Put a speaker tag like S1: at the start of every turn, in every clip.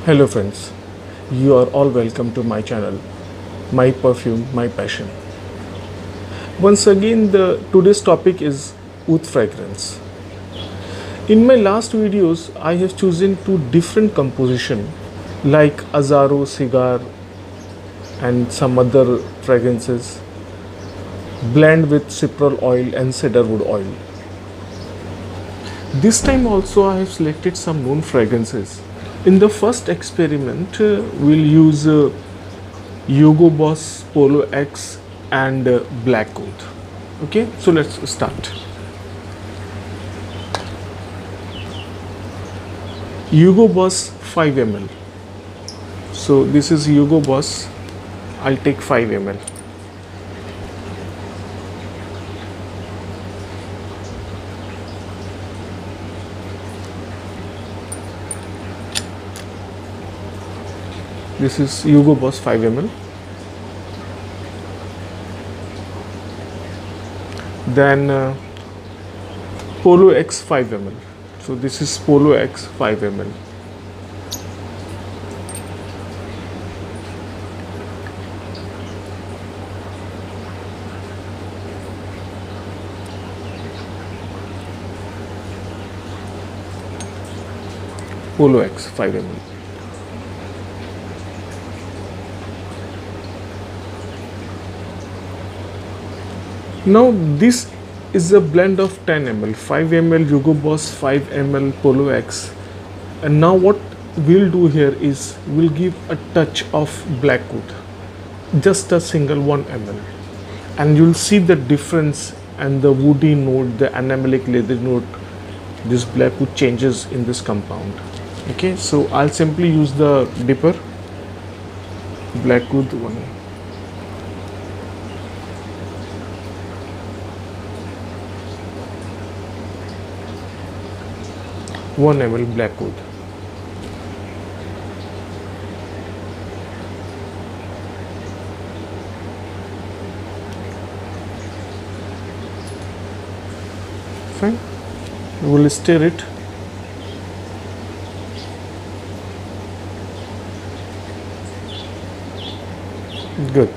S1: Hello friends, you are all welcome to my channel, My Perfume, My Passion. Once again, the today's topic is oud fragrance. In my last videos, I have chosen two different composition like Azaro cigar and some other fragrances blend with cypriol oil and cedarwood oil. This time also I have selected some known fragrances. In the first experiment, we'll use Hugo Boss Polo X and Black Oud. Okay, so let's start. Hugo Boss 5 ml. So this is Hugo Boss. I'll take 5 ml. This is Hugo Boss 5 ml. Then Polo X 5 ml. So this is Polo X 5 ml. Polo X 5 ml. Now this is a blend of 10 ml, 5 ml Hugo Boss, 5 ml Polo X, and now what we'll do here is we'll give a touch of Black Oud, just a single 1 ml, and you'll see the difference and the woody note, the animalic leather note. This Black Oud changes in this compound. Okay, so I'll simply use the dipper, Black Oud 1. 1 ml Black Oud. Fine. We will stir it. Good.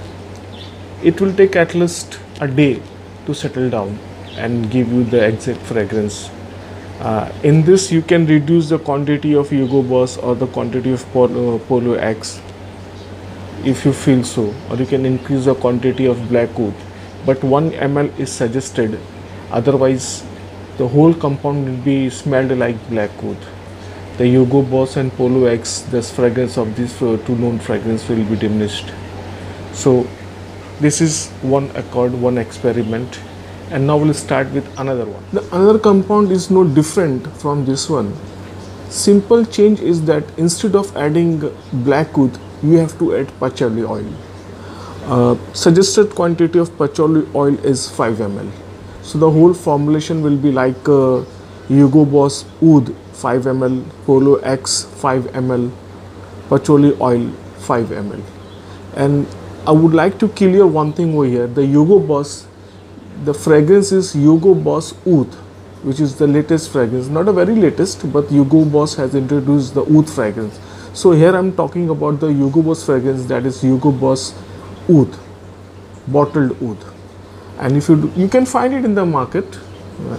S1: It will take at least a day to settle down and give you the exact fragrance. In this you can reduce the quantity of Hugo Boss or the quantity of Polo X if you feel so, or you can increase the quantity of Black Oud, but 1 ml is suggested, otherwise the whole compound will be smelled like Black Oud. The Hugo Boss and Polo X, the fragrance of these two known fragrances will be diminished. So this is one accord, one experiment. And now we'll start with another one. The another compound is no different from this one. Simple change is that instead of adding Black Oud, you have to add patchouli oil. Suggested quantity of patchouli oil is 5 ml. So the whole formulation will be like Hugo Boss Oud 5 ml, Polo X 5 ml, patchouli oil 5 ml. And I would like to clear one thing over here. The Hugo Boss, the fragrance is Hugo Boss Oud, which is the latest fragrance. Not a very latest, but Hugo Boss has introduced the Oud fragrance. So here I'm talking about the Hugo Boss fragrance, that is Hugo Boss Oud, bottled Oud. And if you do, you can find it in the market.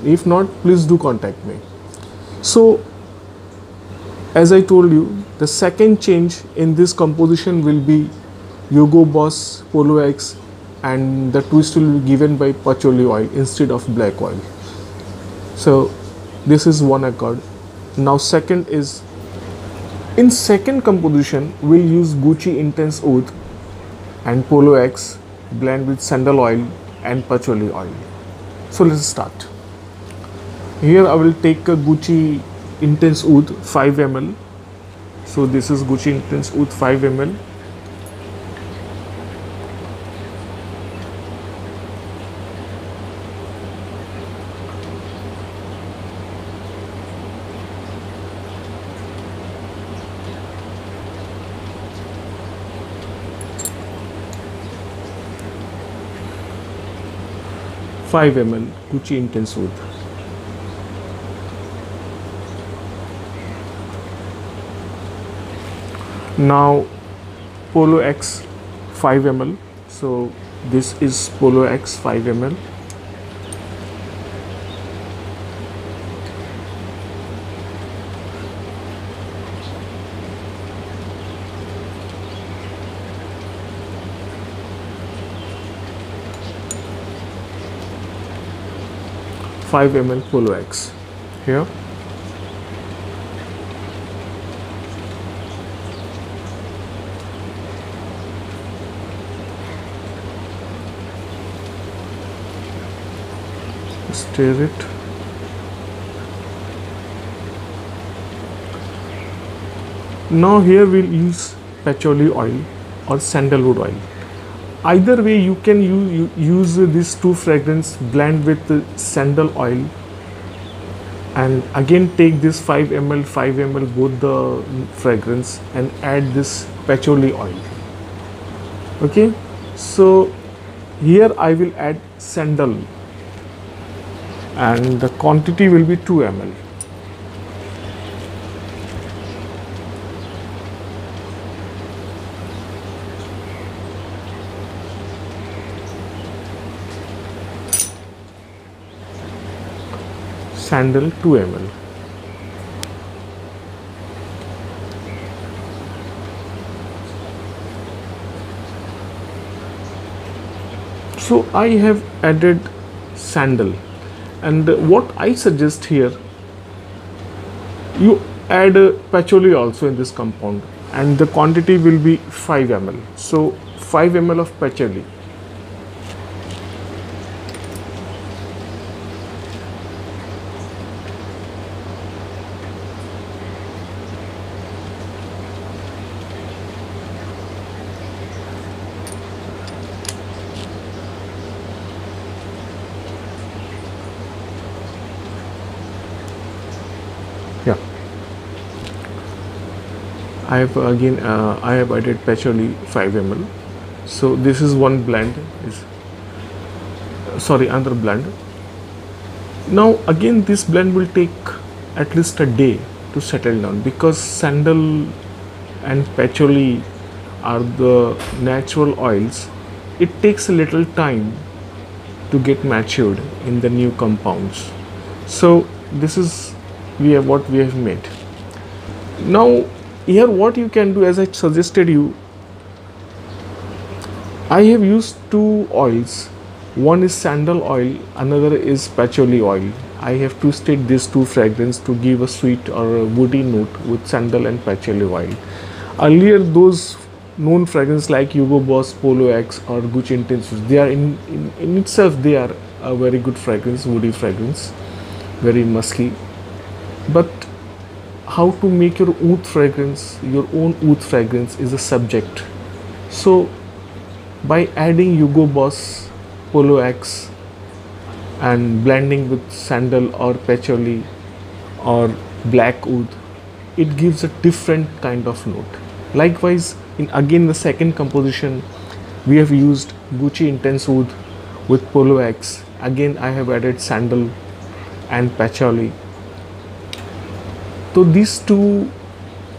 S1: If not, please do contact me. So as I told you, the second change in this composition will be Hugo Boss Polo X, and the twist will be given by patchouli oil instead of black oil. So this is one accord. Now second is, in second composition we'll use Gucci Intense Oud and Polo X blend with sandal oil and patchouli oil. So let's start. Here I will take a Gucci Intense Oud 5 ml. So this is Gucci Intense Oud 5 ml. Five ml Gucci Intense Oud. Now Polo X 5 ml. So this is Polo X 5 ml. Five ml Polo X here. Stir it. Now here we'll use patchouli oil or sandalwood oil. Either way you can use these two fragrance, blend with the sandal oil, and again take this 5 ml both the fragrance and add this patchouli oil. Okay, so here I will add sandal and the quantity will be 2 ml. Sandal 2 ml. So I have added sandal, and what I suggest here, you add patchouli also in this compound, and the quantity will be 5 ml. So 5 ml of patchouli. Yeah, I have again I have added patchouli 5 ml. So this is one blend, is another blend. Now again this blend will take at least a day to settle down, because sandal and patchouli are the natural oils. It takes a little time to get matured in the new compounds. So this is what we have made. Now here what you can do, as I suggested you, I have used two oils. One is sandal oil, another is patchouli oil. I have twisted these two fragrances to give a sweet or a woody note with sandal and patchouli oil. Earlier those known fragrances like Hugo Boss, Polo X or Gucci Intense, they are in itself they are a very good fragrance, woody fragrance, very musky. But how to make your oud fragrance, your own oud fragrance is a subject. So by adding Hugo Boss, Polo X and blending with sandal or patchouli or black oud, it gives a different kind of note. Likewise, in again the second composition, we have used Gucci Intense Oud with Polo X. Again I have added sandal and patchouli. So these two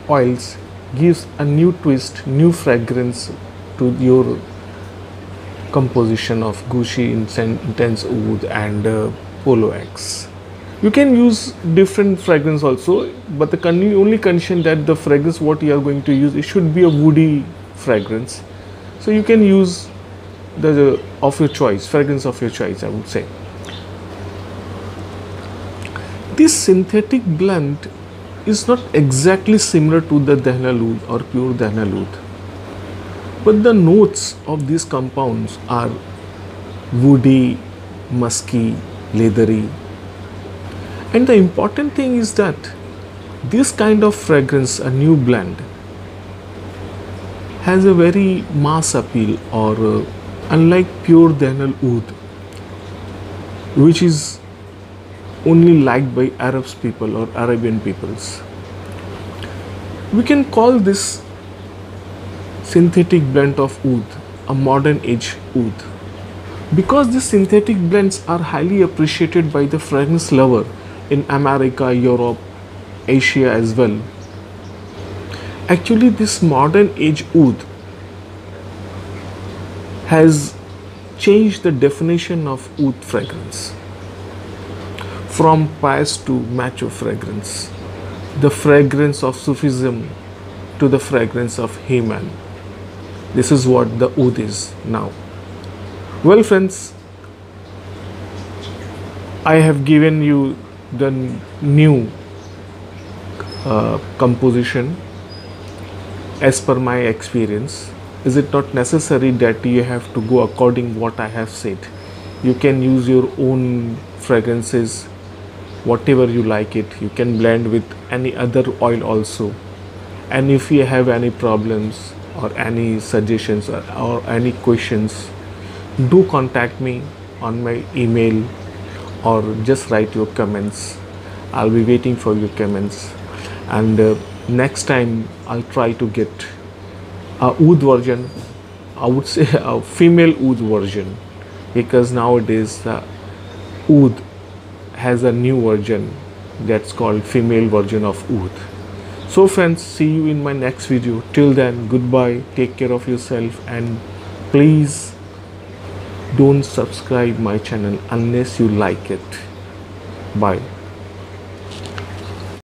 S1: oils gives a new twist, new fragrance to your composition of Gucci Intense Oud and Polo X. You can use different fragrance also, but the only condition that the fragrance what you are going to use, it should be a woody fragrance. So you can use the of your choice, fragrance of your choice, I would say. This synthetic blend is not exactly similar to the Dahnal Oud or pure Dahnal Oud, but the notes of these compounds are woody, musky, leathery. And the important thing is that this kind of fragrance, a new blend, has a very mass appeal, or unlike pure Dahnal Oud, which is only liked by Arabs people or Arabian peoples. We can call this synthetic blend of oud a modern age oud, because these synthetic blends are highly appreciated by the fragrance lover in America, Europe, Asia as well. Actually, this modern age oud has changed the definition of oud fragrance from pious to mature fragrance, the fragrance of Sufism to the fragrance of Haman. This is what the oud is now. Well, friends, I have given you the new composition as per my experience. Is it not necessary that you have to go according what I have said? You can use your own fragrances, whatever you like it. You can blend with any other oil also. And if you have any problems or any suggestions or any questions, do contact me on my email or just write your comments. I'll be waiting for your comments. And next time I'll try to get a oud version. I would say a female oud version, because nowadays the oud has a new version that's called female version of oud. So friends, see you in my next video. Till then, goodbye, take care of yourself, and please don't subscribe my channel unless you like it. Bye.